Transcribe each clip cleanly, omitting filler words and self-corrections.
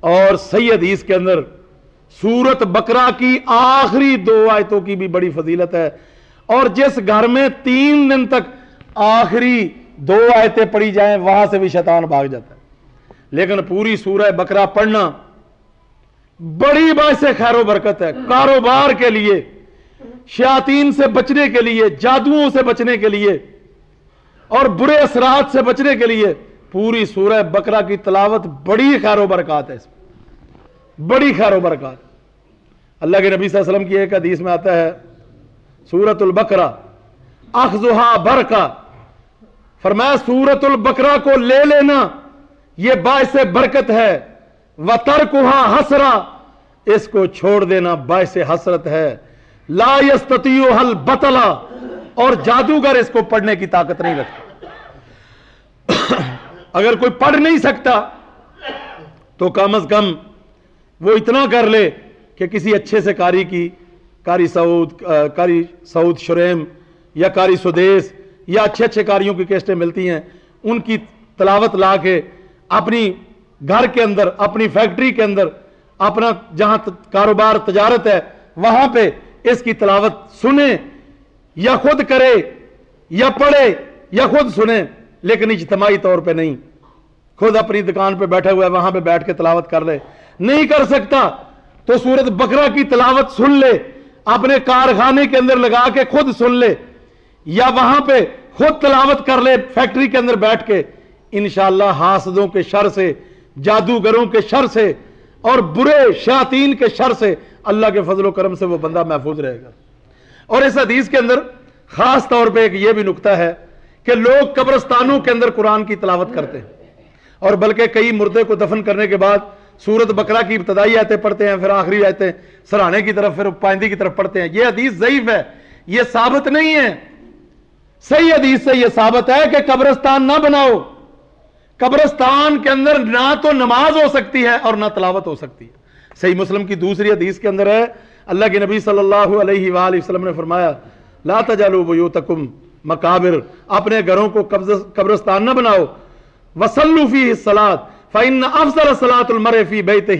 اور صحیح حدیث کے اندر سورت بقرہ کی آخری 2 آیتوں کی بھی بڑی فضیلت ہے، اور جس گھر میں 3 دن تک آخری 2 آیتیں پڑھی جائیں وہاں سے بھی شیطان بھاگ جاتا ہے۔ لیکن پوری سورہ بقرہ پڑھنا بڑی باعث خیر و برکت ہے، کاروبار کے لیے، شیاطین سے بچنے کے لیے، جادوؤں سے بچنے کے لیے اور برے اثرات سے بچنے کے لیے پوری سورہ بقرہ کی تلاوت بڑی خیر و برکات ہے، اس میں بڑی خیر و برکات۔ اللہ کے نبی صلی اللہ علیہ وسلم کی ایک حدیث میں آتا ہے سورۃ البقرہ اخذھا برکہ، فرمایا سورۃ البقرہ کو لے لینا یہ باعث برکت ہے، وترکھا حسرہ، اس کو چھوڑ دینا باعث حسرت ہے، لا یستطیعها البطلہ، اور جادوگر اس کو پڑھنے کی طاقت نہیں رکھتا۔ اگر کوئی پڑھ نہیں سکتا تو کم از کم وہ اتنا کر لے کہ کسی اچھے سے قاری کی، قاری سعود شریم یا قاری سدیس یا اچھے قاریوں کی کیسٹیں ملتی ہیں، ان کی تلاوت لا کے اپنی گھر کے اندر، اپنی فیکٹری کے اندر، اپنا جہاں کاروبار تجارت ہے وہاں پہ اس کی تلاوت سنیں، یا خود کرے یا پڑھے یا خود سنیں، لیکن اجتماعی طور پہ نہیں۔ خود اپنی دکان پہ بیٹھے ہوئے وہاں پہ بیٹھ کے تلاوت کر لے، نہیں کر سکتا تو سورۃ بقرہ کی تلاوت سن لے، اپنے کارخانے کے اندر لگا کے خود سن لے، یا وہاں پہ خود تلاوت کر لے فیکٹری کے اندر بیٹھ کے، انشاءاللہ حاسدوں کے شر سے، جادوگروں کے شر سے اور برے شیاطین کے شر سے اللہ کے فضل و کرم سے وہ بندہ محفوظ رہے گا۔ اور اس حدیث کے اندر خاص طور پہ ایک یہ بھی نکتہ ہے کہ لوگ قبرستانوں کے اندر قرآن کی تلاوت کرتے ہیں، اور بلکہ کئی مردے کو دفن کرنے کے بعد سورۃ بقرہ کی ابتدائی آیتیں پڑھتے ہیں، پھر آخری آیتیں سرہانے کی طرف، پھر پائندی کی طرف پڑھتے ہیں۔ یہ حدیث ضعیف ہے، یہ ثابت نہیں ہے۔ صحیح حدیث سے یہ ثابت ہے کہ قبرستان نہ بناؤ، قبرستان کے اندر نہ تو نماز ہو سکتی ہے اور نہ تلاوت ہو سکتی ہے۔ صحیح مسلم کی دوسری حدیث کے اندر ہے، اللہ کے نبی صلی اللہ علیہ وآلہ وسلم نے فرمایا لا تجعلوا بیوتکم مقابر، اپنے گھروں کو قبرستان نہ بناؤ، وصلوا فیہ الصلاۃ فإن افضل صلاۃ المرء فی بیتہ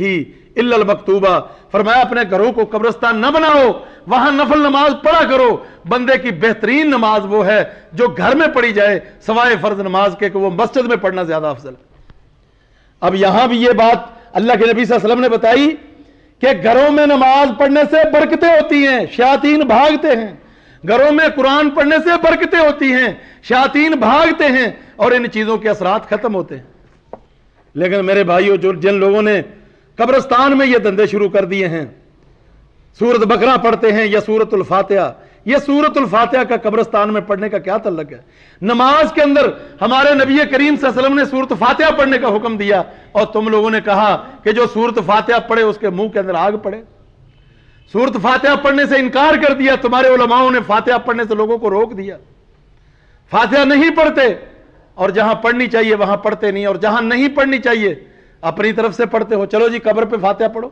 الا المکتوبہ، فرمایا اپنے گھروں کو قبرستان نہ بناؤ، وہاں نفل نماز پڑھا کرو، بندے کی بہترین نماز وہ ہے جو گھر میں پڑھی جائے سوائے فرض نماز کے، کہ وہ مسجد میں پڑھنا زیادہ افضل ہے۔ اب یہاں بھی یہ بات اللہ کے نبی صلی اللہ علیہ وسلم نے بتائی کہ گھروں میں نماز پڑھنے سے برکتیں ہوتی ہیں، شیاطین بھاگتے ہیں، گھروں میں قرآن پڑھنے سے برکتیں ہوتی ہیں، شیاطین بھاگتے ہیں اور ان چیزوں کے اثرات ختم ہوتے ہیں۔ لیکن میرے بھائیوں، جن لوگوں نے قبرستان میں یہ دندے شروع کر دیے ہیں، سورۃ بقرہ پڑھتے ہیں یا سورۃ الفاتحہ، یہ سورۃ الفاتحہ کا قبرستان میں پڑھنے کا کیا تعلق ہے؟ نماز کے اندر ہمارے نبی کریم صلی اللہ علیہ وسلم نے سورۃ فاتحہ پڑھنے کا حکم دیا، اور تم لوگوں نے کہا کہ جو سورۃ فاتحہ پڑھے اس کے منہ کے اندر آگ پڑے۔ سورۃ فاتحہ پڑھنے سے انکار کر دیا، تمہارے علماؤں نے فاتحہ پڑھنے سے لوگوں کو روک دیا، فاتحہ نہیں پڑھتے، اور جہاں پڑھنی چاہیے وہاں پڑھتے نہیں، اور جہاں نہیں پڑھنی چاہیے اپنی طرف سے پڑھتے ہو۔ چلو جی قبر پہ فاتحہ پڑھو،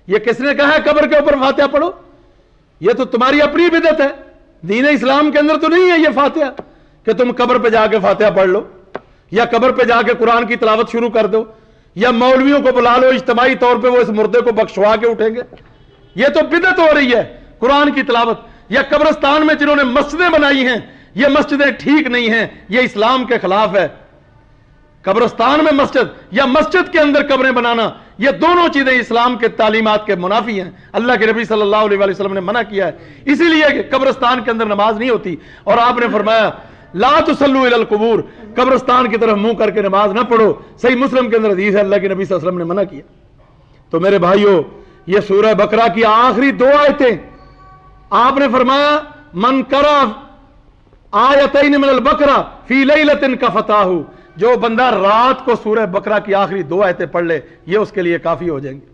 یہ کس نے کہا ہے قبر کے اوپر فاتحہ پڑھو؟ یہ تو تمہاری اپنی بدعت ہے، دین اسلام کے اندر تو نہیں ہے یہ فاتحہ کہ تم قبر پہ جا کے فاتحہ پڑھ لو، یا قبر پہ جا کے قرآن کی تلاوت شروع کر دو، یا مولویوں کو بلا لو اجتماعی طور پہ وہ اس مردے کو بخشوا کے اٹھیں گے۔ یہ تو بدعت ہو رہی ہے قرآن کی تلاوت۔ یا قبرستان میں جنہوں نے مسجدیں بنائی ہیں، یہ مسجدیں ٹھیک نہیں ہیں، یہ اسلام کے خلاف ہے۔ قبرستان میں مسجد یا مسجد کے اندر قبریں بنانا، یہ دونوں چیزیں اسلام کے تعلیمات کے منافی ہیں، اللہ کے نبی صلی اللہ علیہ وسلم نے منع کیا ہے، اسی لیے کہ قبرستان کے اندر نماز نہیں ہوتی، اور آپ نے فرمایا لا تصلوا الی القبور، قبرستان کی طرف منہ کر کے نماز نہ پڑھو۔ صحیح مسلم کے اندر حدیث ہے، اللہ کے نبی صلی اللہ علیہ وسلم نے منع کیا۔ تو میرے بھائیوں، یہ سورہ بقرہ کی آخری 2 آیتیں آپ نے فرمایا من قرأ آیتین من البقرہ فی لیلۃ کفتاہ، جو بندہ رات کو سورہ بقرہ کی آخری 2 آیتیں پڑھ لے یہ اس کے لیے کافی ہو جائیں گے۔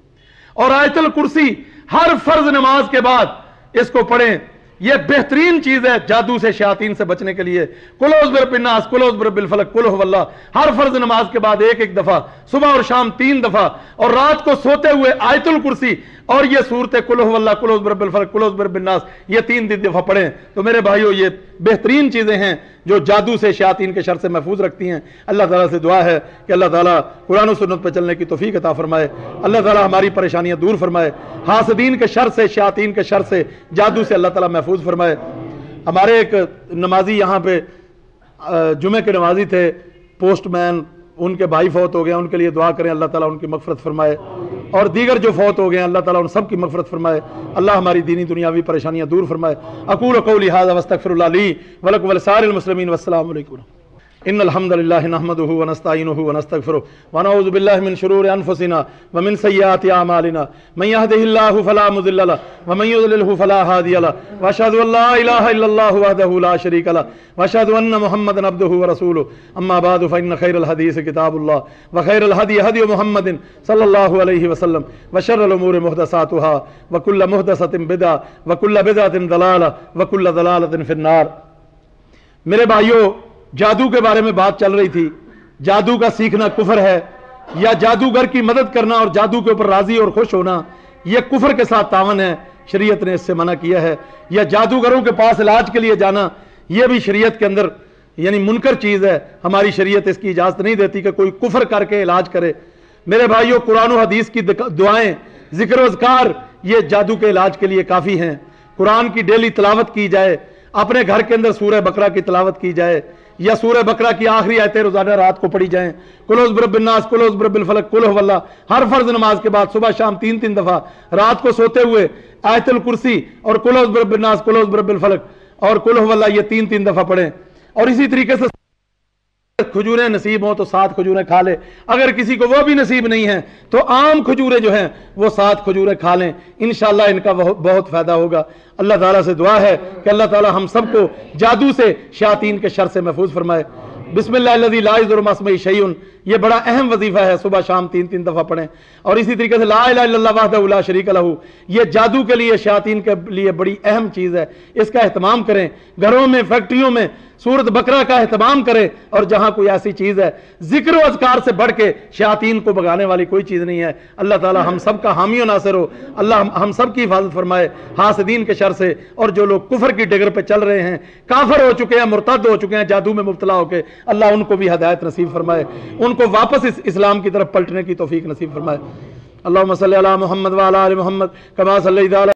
اور آیت الکرسی ہر فرض نماز کے بعد اس کو پڑھیں، یہ بہترین چیز ہے جادو سے شیاطین سے بچنے کے لیے۔ قل اعوذ برب الناس، قل اعوذ برب الفلق، قل هو اللہ، ہر فرض نماز کے بعد ایک دفعہ، صبح اور شام 3 دفعہ، اور رات کو سوتے ہوئے آیت الکرسی اور یہ صورت قل هو اللہ، قل اعوذ برب الفلق، قل اعوذ برب الناس، یہ 3 دفعہ پڑھیں۔ تو میرے بھائیو یہ بہترین چیزیں ہیں جو جادو سے شیاطین کے شر سے محفوظ رکھتی ہیں۔ اللہ تعالیٰ سے دعا ہے کہ اللہ تعالیٰ قرآن و سنت پہ چلنے کی توفیق عطا فرمائے، اللہ تعالیٰ ہماری پریشانیاں دور فرمائے، حاسدین کے شر سے، شیاطین کے شر سے، جادو سے اللہ تعالیٰ محفوظ فرمائے۔ ہمارے ایک نمازی یہاں پہ جمعے کے نمازی تھے، پوسٹ مین، ان کے بھائی فوت ہو گئے، ان کے لیے دعا کریں، اللہ تعالیٰ ان کی مغفرت فرمائے، اور دیگر جو فوت ہو گئے ہیں اللہ تعالیٰ ان سب کی مغفرت فرمائے، اللہ ہماری دینی دنیاوی پریشانیاں دور فرمائے۔ اقول قولی ھذا واستغفر اللہ لی ولکم ولسائر المسلمین، والسلام علیکم۔ ان الحمد لله نحمده ونستعينه ونستغفره ونعوذ بالله من شرور انفسنا ومن سيئات اعمالنا، من يهده الله فلا مضل له ومن يضلل فلا هادي له، واشهد ان لا اله الا الله وحده لا شريك له، واشهد ان محمدا عبده ورسوله، اما بعد فان خير الحديث كتاب الله، وخير الهدي هدي محمد صلى الله عليه وسلم، وشر الامور محدثاتها، وكل محدثة بدعة، وكل بدعة ضلالة، وكل ضلالة في النار۔ میرے بھائیو، جادو کے بارے میں بات چل رہی تھی، جادو کا سیکھنا کفر ہے یا جادوگر کی مدد کرنا اور جادو کے اوپر راضی اور خوش ہونا یہ کفر کے ساتھ تعاون ہے، شریعت نے اس سے منع کیا ہے۔ یا جادوگروں کے پاس علاج کے لیے جانا یہ بھی شریعت کے اندر یعنی منکر چیز ہے، ہماری شریعت اس کی اجازت نہیں دیتی کہ کوئی کفر کر کے علاج کرے۔ میرے بھائیوں، قرآن و حدیث کی دعائیں، ذکر و اذکار یہ جادو کے علاج کے لیے کافی ہیں۔ قرآن کی ڈیلی تلاوت کی جائے، اپنے گھر کے اندر سورہ بقرہ کی تلاوت کی جائے، یا سورہ بقرہ کی آخری آیتیں روزانہ رات کو پڑھی جائیں، قل اعوذ برب الناس، قل اعوذ برب الفلق، قل هو اللہ، ہر فرض نماز کے بعد صبح شام 3 دفعہ، رات کو سوتے ہوئے آیت الکرسی اور قل اعوذ برب الناس، قل اعوذ برب الفلق اور قل هو اللہ، یہ 3 دفعہ پڑھیں۔ اور اسی طریقے سے کھجوریں نصیب ہوں تو 7 کھجوریں کھا لے، اگر کسی کو وہ بھی نصیب نہیں ہیں تو عام کھجوریں جو ہیں وہ 7 کھجوریں کھا لیں، انشاءاللہ ان کا بہت فائدہ ہوگا۔ اللہ تعالیٰ سے دعا ہے کہ اللہ تعالیٰ ہم سب کو جادو سے، شیاطین کے شر سے محفوظ فرمائے۔ بسم اللہ الذی لا یضر مع اسمہ شیء، یہ بڑا اہم وظیفہ ہے، صبح شام 3 دفعہ پڑھیں۔ اور اسی طریقے سے لا الہ الا اللہ وحدہ لا شریک لہ، یہ جادو کے لیے، شیاطین کے لیے بڑی اہم چیز ہے، اس کا اہتمام کریں، گھروں میں، فیکٹریوں میں سورت بقرہ کا اہتمام کریں، اور جہاں کوئی ایسی چیز ہے، ذکر و اذکار سے بڑھ کے شیاطین کو بھگانے والی کوئی چیز نہیں ہے۔ اللہ تعالی ہم سب کا حامی و ناصر ہو، اللہ ہم سب کی حفاظت فرمائے حاسدین کے شر سے، اور جو لوگ کفر کی ڈگر پہ چل رہے ہیں، کافر ہو چکے ہیں، مرتد ہو چکے ہیں، جادو میں مبتلا ہو کے، اللہ ان کو بھی ہدایت نصیب فرمائے، ان کو واپس اسلام کی طرف پلٹنے کی توفیق نصیب فرمائے۔ اللہم صلی علی محمد وعلی آل محمد کما صلیت علی